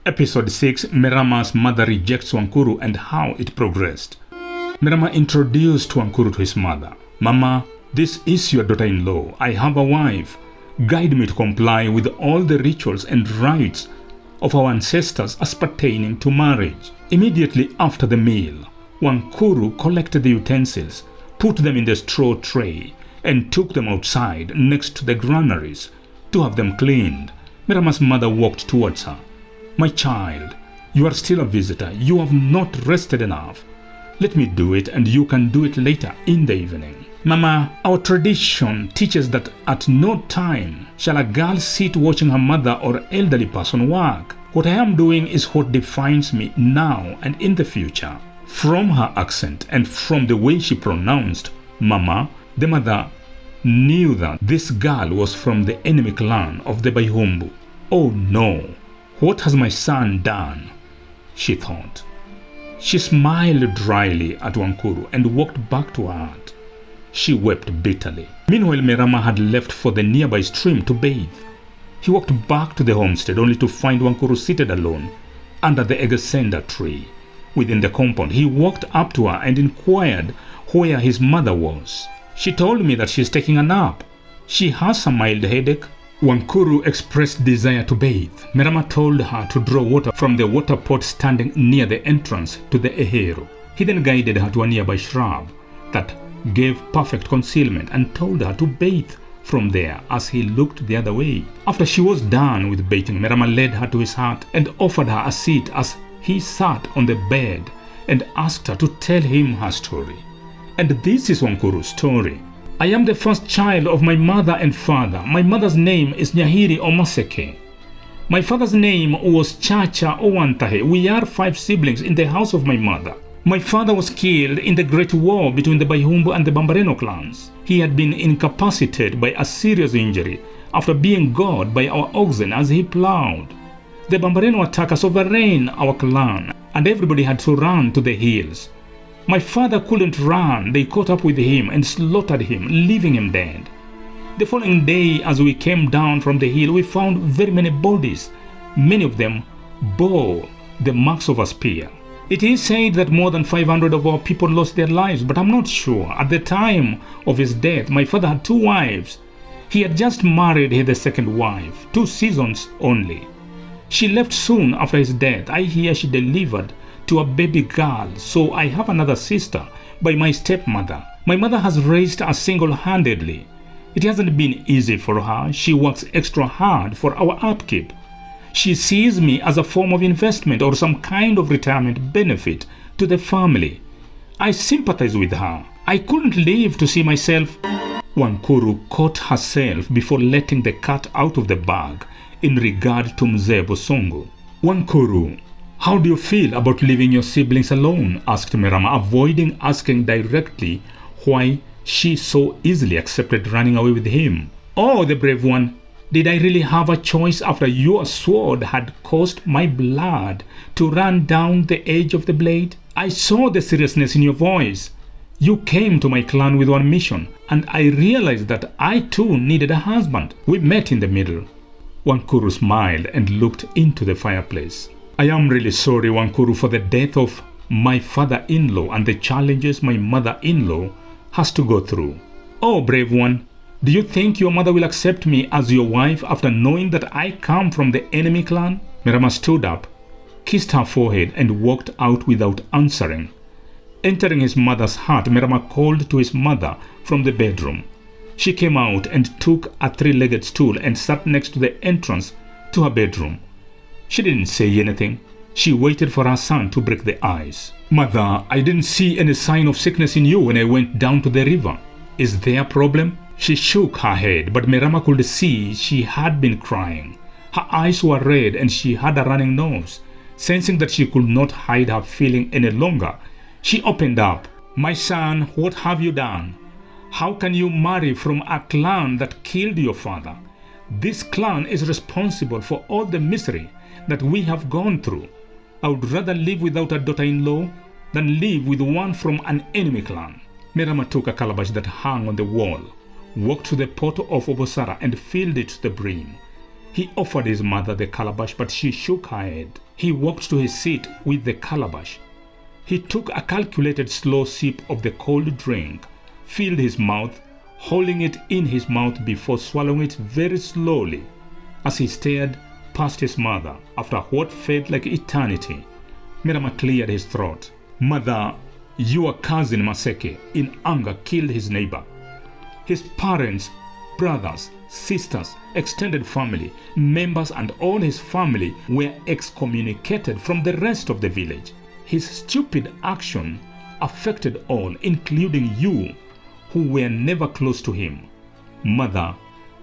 Episode 6, Merama'S mother rejects Wankuru and how it progressed. Merama introduced Wankuru to his mother. Mama, this is your daughter-in-law. I have a wife. Guide me to comply with all the rituals and rites of our ancestors as pertaining to marriage. Immediately after the meal, Wankuru collected the utensils, put them in the straw tray, and took them outside next to the granaries to have them cleaned. Merama'S mother walked towards her. My child, you are still a visitor. You have not rested enough. Let me do it and you can do it later in the evening. Mama, our tradition teaches that at no time shall a girl sit watching her mother or elderly person work. What I am doing is what defines me now and in the future. From her accent and from the way she pronounced Mama, the mother knew that this girl was from the enemy clan of the Bayhumbu. Oh no, what has my son done? She thought. She smiled dryly at Wankuru and walked back to her hut. She wept bitterly. Meanwhile, Merama had left for the nearby stream to bathe. He walked back to the homestead only to find Wankuru seated alone under the Egesenda tree. Within the compound, he walked up to her and inquired where his mother was. She told me that she is taking a nap. She has a mild headache. Wankuru expressed desire to bathe. Merama told her to draw water from the water pot standing near the entrance to the ehero. He then guided her to a nearby shrub that gave perfect concealment and told her to bathe from there as he looked the other way. After she was done with bathing, Merama led her to his hut and offered her a seat as he sat on the bed and asked her to tell him her story. And this is Wankuru's story. I am the first child of my mother and father. My mother's name is Nyahiri Omaseke. My father's name was Chacha Owantahe. We are 5 siblings in the house of my mother. My father was killed in the Great War between the Bayhumbu and the Bambareno clans. He had been incapacitated by a serious injury after being gored by our oxen as he plowed. The Bambareno attackers overran our clan and everybody had to run to the hills. My father couldn't run. They caught up with him and slaughtered him, leaving him dead. The following day, as we came down from the hill, we found very many bodies. Many of them bore the marks of a spear. It is said that more than 500 of our people lost their lives, but I'm not sure. At the time of his death, my father had 2 wives. He had just married the second wife, 2 seasons only. She left soon after his death. I hear she delivered to a baby girl, so I have another sister by my stepmother. My mother has raised her single-handedly. It hasn't been easy for her. She works extra hard for our upkeep. She sees me as a form of investment or some kind of retirement benefit to the family. I sympathize with her. I couldn't live to see myself. Wankuru caught herself before letting the cat out of the bag in regard to Mzee Bosongo. Wankuru, how do you feel about leaving your siblings alone? Asked Merama, avoiding asking directly why she so easily accepted running away with him. Oh, the brave one. Did I really have a choice after your sword had caused my blood to run down the edge of the blade? I saw the seriousness in your voice. You came to my clan with one mission, and I realized that I too needed a husband. We met in the middle. Wankuru smiled and looked into the fireplace. I am really sorry, Wankuru, for the death of my father-in-law and the challenges my mother-in-law has to go through. Oh, brave one, do you think your mother will accept me as your wife after knowing that I come from the enemy clan? Merama stood up, kissed her forehead, and walked out without answering. Entering his mother's hut, Merama called to his mother from the bedroom. She came out and took a 3-legged stool and sat next to the entrance to her bedroom. She didn't say anything. She waited for her son to break the ice. Mother, I didn't see any sign of sickness in you when I went down to the river. Is there a problem? She shook her head, but Merama could see she had been crying. Her eyes were red and she had a running nose. Sensing that she could not hide her feeling any longer, she opened up. My son, what have you done? How can you marry from a clan that killed your father? This clan is responsible for all the misery that we have gone through. I would rather live without a daughter-in-law than live with one from an enemy clan. Merama took a calabash that hung on the wall, walked to the pot of Obosara and filled it to the brim. He He offered his mother the calabash, but she shook her head. He walked to his seat with the calabash. He took a calculated slow sip of the cold drink, filled his mouth, holding it in his mouth before swallowing it very slowly as he stared past his mother after what felt like eternity. Merama cleared his throat. Mother, your cousin Maseke, in anger, killed his neighbor. His parents, brothers, sisters, extended family, members and all his family were excommunicated from the rest of the village. His stupid action affected all, including you, who were never close to him. Mother,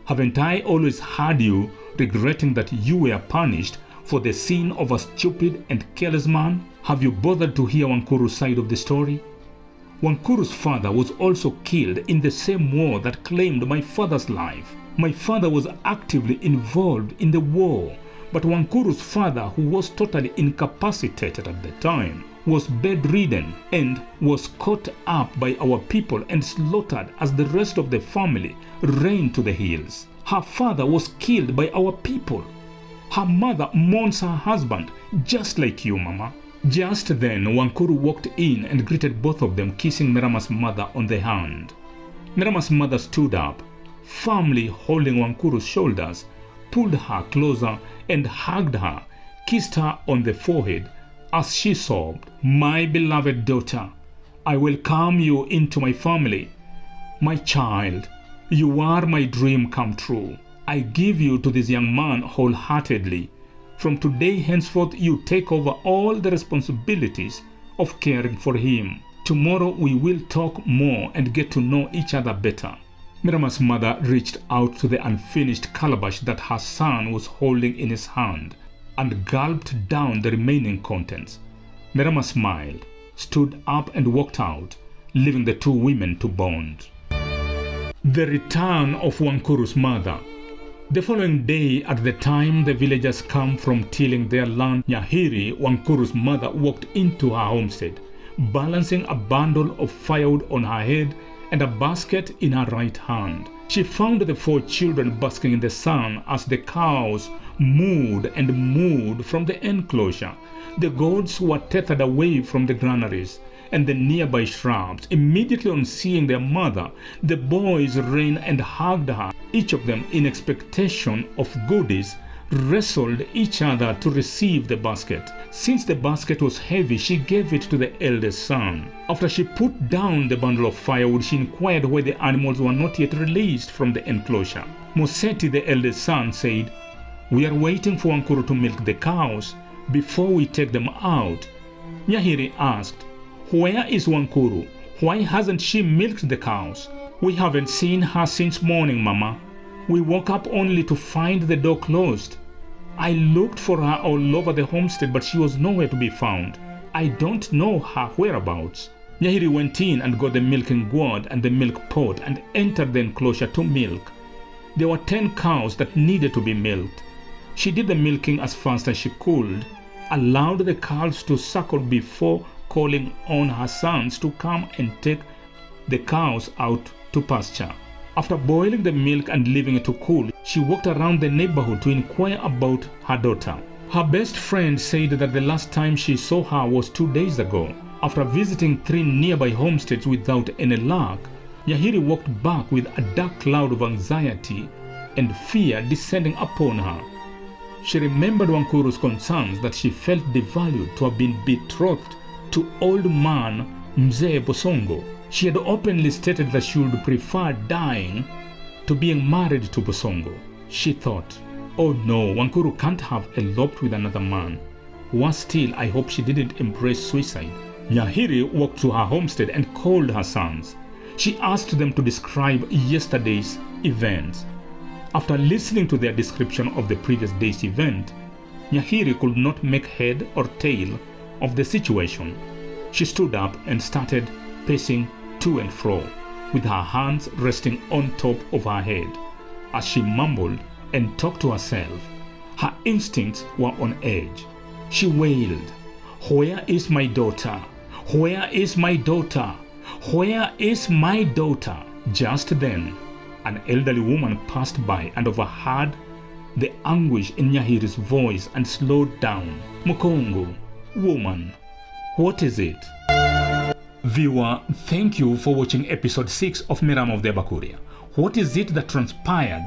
haven't I always heard you regretting that you were punished for the sin of a stupid and careless man? Have you bothered to hear Wankuru's side of the story? Wankuru's father was also killed in the same war that claimed my father's life. My father was actively involved in the war, but Wankuru's father, who was totally incapacitated at the time, was bedridden and was caught up by our people and slaughtered as the rest of the family ran to the hills. Her father was killed by our people. Her mother mourns her husband, just like you, Mama. Just then, Wankuru walked in and greeted both of them, kissing Merama'S mother on the hand. Merama'S mother stood up, firmly holding Wankuru's shoulders, pulled her closer and hugged her, kissed her on the forehead as she sobbed, "My beloved daughter, I welcome you into my family. My child, you are my dream come true. I give you to this young man wholeheartedly. From today henceforth you take over all the responsibilities of caring for him. Tomorrow we will talk more and get to know each other better." Merama'S mother reached out to the unfinished calabash that her son was holding in his hand and gulped down the remaining contents. Merama smiled, stood up and walked out, leaving the two women to bond. The return of Wankuru's mother. The following day, at the time the villagers come from tilling their land, Nyahiri, Wankuru's mother, walked into her homestead, balancing a bundle of firewood on her head and a basket in her right hand. She found the four children basking in the sun as the cows mooed and mooed from the enclosure. The goats were tethered away from the granaries and the nearby shrubs. Immediately on seeing their mother, the boys ran and hugged her. Each of them, in expectation of goodies, wrestled each other to receive the basket. Since the basket was heavy, she gave it to the eldest son. After she put down the bundle of firewood, she inquired why the animals were not yet released from the enclosure. Moseti, the eldest son, said, "We are waiting for Wankuru to milk the cows before we take them out." Nyahiri asked, "Where is Wankuru? Why hasn't she milked the cows?" "We haven't seen her since morning, Mama. We woke up only to find the door closed. I looked for her all over the homestead, but she was nowhere to be found. I don't know her whereabouts." Nyahiri went in and got the milking gourd and the milk pot and entered the enclosure to milk. There were 10 cows that needed to be milked. She did the milking as fast as she could, allowed the calves to suckle before calling on her sons to come and take the cows out to pasture. After boiling the milk and leaving it to cool, she walked around the neighborhood to inquire about her daughter. Her best friend said that the last time she saw her was 2 days ago. After visiting 3 nearby homesteads without any luck, Nyahiri walked back with a dark cloud of anxiety and fear descending upon her. She remembered Wankuru's concerns that she felt devalued to have been betrothed to old man Mzee Bosongo. She had openly stated that she would prefer dying to being married to Bosongo. She thought, "Oh no, Wankuru can't have eloped with another man. Worse still, I hope she didn't embrace suicide." Nyahiri walked to her homestead and called her sons. She asked them to describe yesterday's events. After listening to their description of the previous day's event, Nyahiri could not make head or tail of the situation. She stood up and started pacing to and fro, with her hands resting on top of her head. As she mumbled and talked to herself, her instincts were on edge. She wailed, "Where is my daughter? Where is my daughter? Where is my daughter?" Just then, an elderly woman passed by and overheard the anguish in Nyahiri's voice and slowed down. Mukongo, woman, what is it? Viewer, thank you for watching episode 6 of Merama of the Abakuria. What is it that transpired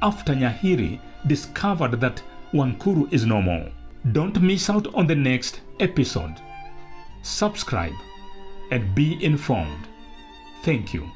after Nyahiri discovered that Wankuru is no more? Don't miss out on the next episode. Subscribe and be informed. Thank you.